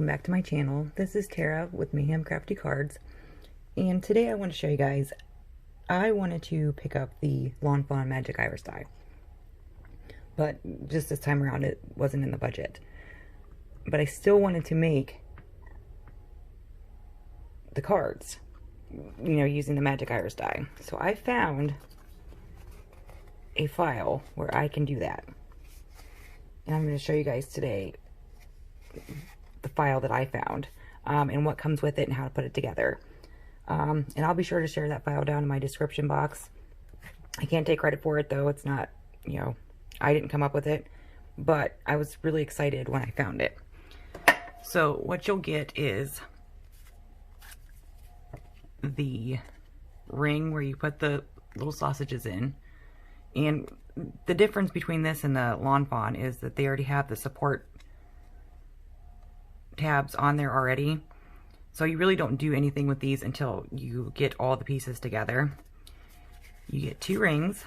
welcome back to my channel. This is Tara with Mayhem Crafty Cards, and today I want to show you guys, I wanted to pick up the Lawn Fawn Magic Iris die, but just this time around it wasn't in the budget. But I still wanted to make the cards, using the Magic Iris die. So I found a file where I can do that. And I'm going to show you guys today the file that I found, and what comes with it and how to put it together. And I'll be sure to share that file down in my description box. I can't take credit for it though. It's not, I didn't come up with it, but I was really excited when I found it. So what you'll get is the ring where you put the little sausages in. And the difference between this and the Lawn Fawn is that they already have the support tabs on there already. So you really don't do anything with these until you get all the pieces together. You get 2 rings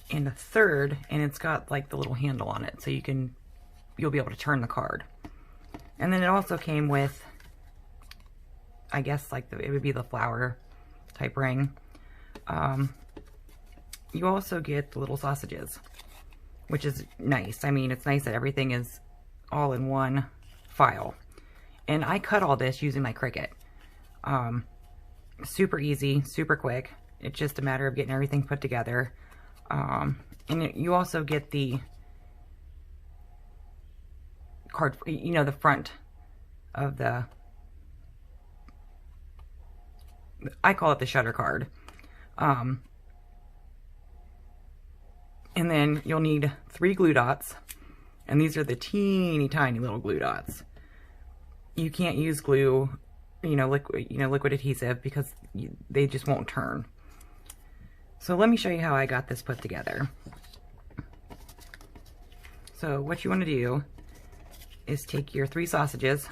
and a third, and it's got like the little handle on it, so you'll be able to turn the card. And then it also came with, I guess, it would be the flower type ring. You also get the little sausages, which is nice. I mean, it's nice that everything is all in one file. And I cut all this using my Cricut. Super easy, super quick. It's just a matter of getting everything put together. And you also get the card, the front of the, I call it the shutter card. And then you'll need 3 glue dots, and these are the teeny tiny little glue dots. You can't use glue, liquid adhesive, because they just won't turn. So let me show you how I got this put together. So what you want to do is take your 3 sausages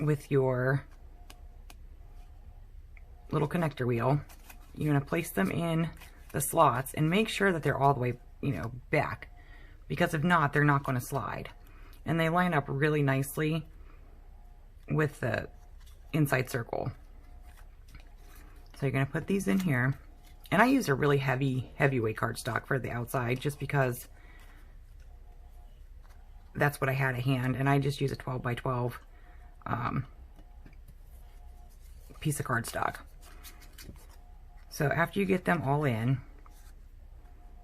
with your little connector wheel. You're going to place them in the slots and make sure that they're all the way, back, because if not, they're not going to slide. And they line up really nicely with the inside circle. So you're going to put these in here, and I use a really heavyweight cardstock for the outside just because that's what I had at hand, and I just use a 12 by 12 piece of cardstock. So after you get them all in,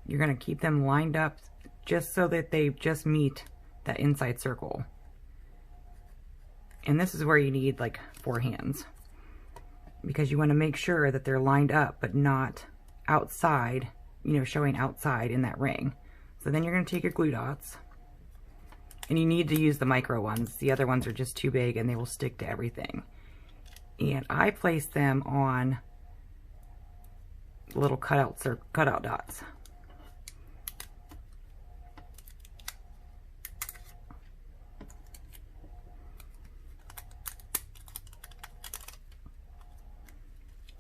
you're going to keep them lined up just so that they just meet that inside circle. And this is where you need like 4 hands, because you want to make sure that they're lined up but not outside, showing outside in that ring. So then you're going to take your glue dots, and you need to use the micro ones. The other ones are just too big and they will stick to everything. And I place them on little cutout dots.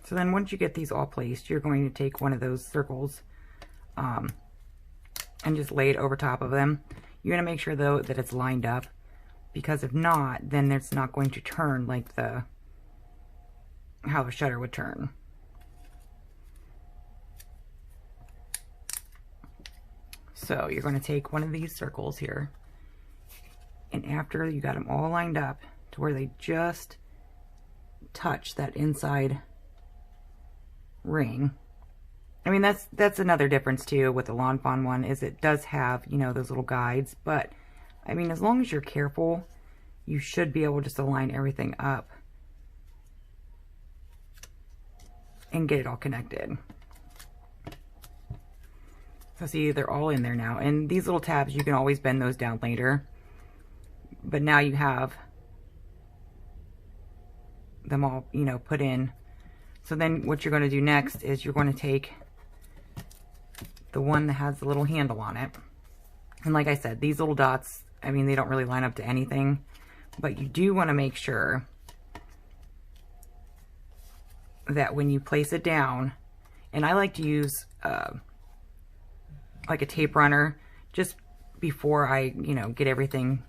So then once you get these all placed, you're going to take one of those circles and just lay it over top of them. You're going to make sure though that it's lined up, because if not, then it's not going to turn like how the shutter would turn. So you're going to take one of these circles here, and after you got them all lined up to where they just touch that inside ring. I mean, that's another difference too with the Lawn Fawn one, is it does have, those little guides, but I mean, as long as you're careful, you should be able just to line everything up and get it all connected. So see, they're all in there now. And these little tabs, you can always bend those down later. But now you have them all, put in. So then what you're going to do next is you're going to take the one that has the little handle on it. And like I said, these little dots, I mean, they don't really line up to anything. But you do want to make sure that when you place it down, and I like to use like a tape runner just before I, you know, get everything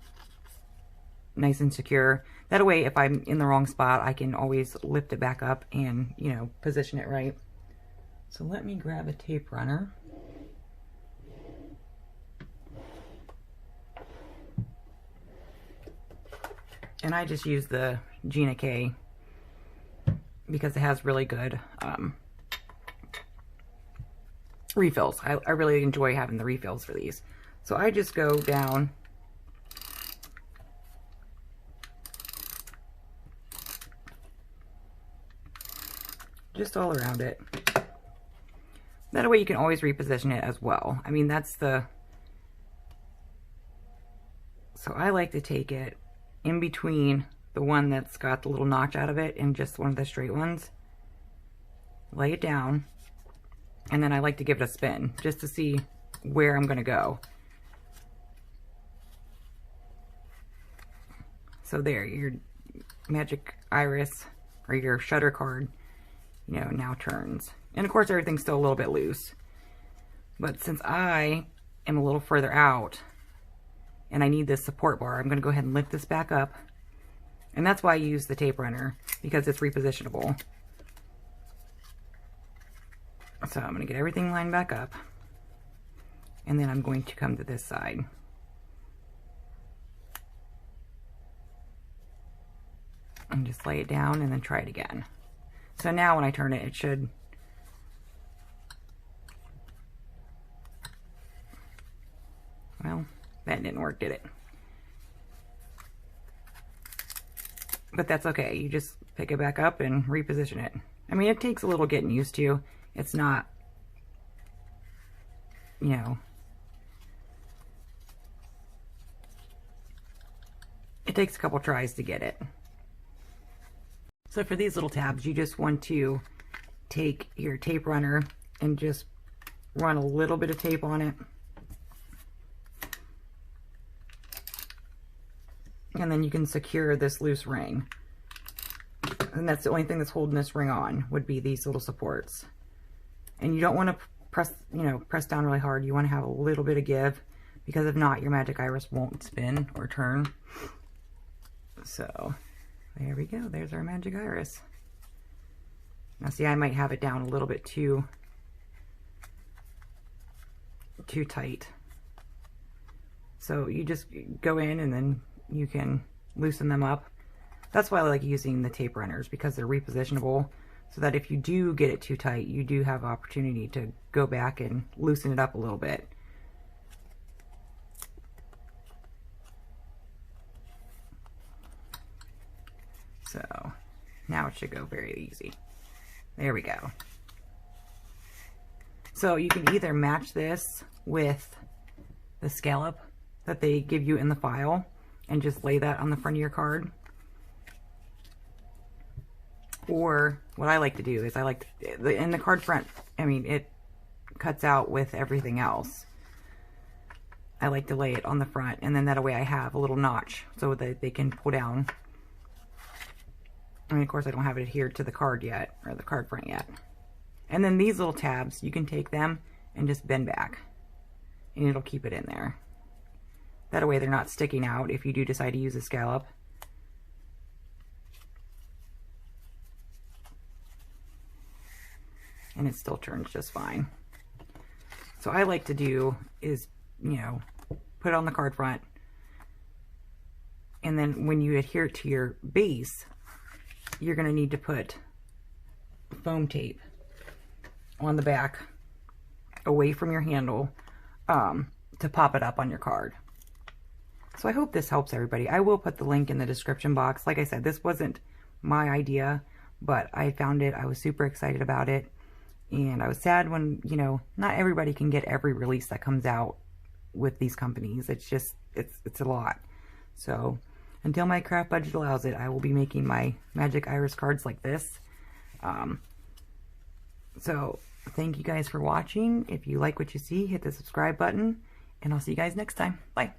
nice and secure. That way, if I'm in the wrong spot, I can always lift it back up and, you know, position it right. So let me grab a tape runner. And I just use the Gina K because it has really good refills. I really enjoy having the refills for these. So I just go down just all around it. That way you can always reposition it as well. I mean, that's the... So I like to take it in between the one that's got the little notch out of it and just one of the straight ones. Lay it down. And then I like to give it a spin just to see where I'm going to go. So there, your magic iris or your shutter card, you know, now turns. And of course everything's still a little bit loose. But since I am a little further out and I need this support bar, I'm going to go ahead and lift this back up. And that's why I use the tape runner, because it's repositionable. So I'm going to get everything lined back up. And then I'm going to come to this side. And just lay it down and then try it again. So now when I turn it, it should... Well, that didn't work, did it? But that's okay. You just pick it back up and reposition it. I mean, it takes a little getting used to. It's not, you know, it takes a couple tries to get it. So for these little tabs, you just want to take your tape runner and just run a little bit of tape on it. And then you can secure this loose ring. And that's the only thing that's holding this ring on, would be these little supports. And you don't want to press, you know, press down really hard. You want to have a little bit of give, because if not, your magic iris won't spin or turn. So there we go. There's our magic iris. Now see, I might have it down a little bit too tight. So you just go in and then you can loosen them up. That's why I like using the tape runners, because they're repositionable, so that if you do get it too tight, you do have opportunity to go back and loosen it up a little bit. So now it should go very easy. There we go. So you can either match this with the scallop that they give you in the file and just lay that on the front of your card. Or what I like to do is I like to, in the card front, I mean, it cuts out with everything else. I like to lay it on the front, and then that way I have a little notch so that they can pull down. I mean, of course, I don't have it adhered to the card yet, or the card front yet. And then these little tabs, you can take them and just bend back, and it'll keep it in there. That way they're not sticking out if you do decide to use a scallop. And it still turns just fine. So I like to do is, you know, put it on the card front, and then when you adhere it to your base, you're going to need to put foam tape on the back away from your handle to pop it up on your card. So I hope this helps everybody. I will put the link in the description box. Like I said, this wasn't my idea, but I found it. I was super excited about it. And I was sad when, you know, not everybody can get every release that comes out with these companies. It's just, it's a lot. So until my craft budget allows it, I will be making my magic iris cards like this. So thank you guys for watching. If you like what you see, hit the subscribe button, and I'll see you guys next time. Bye.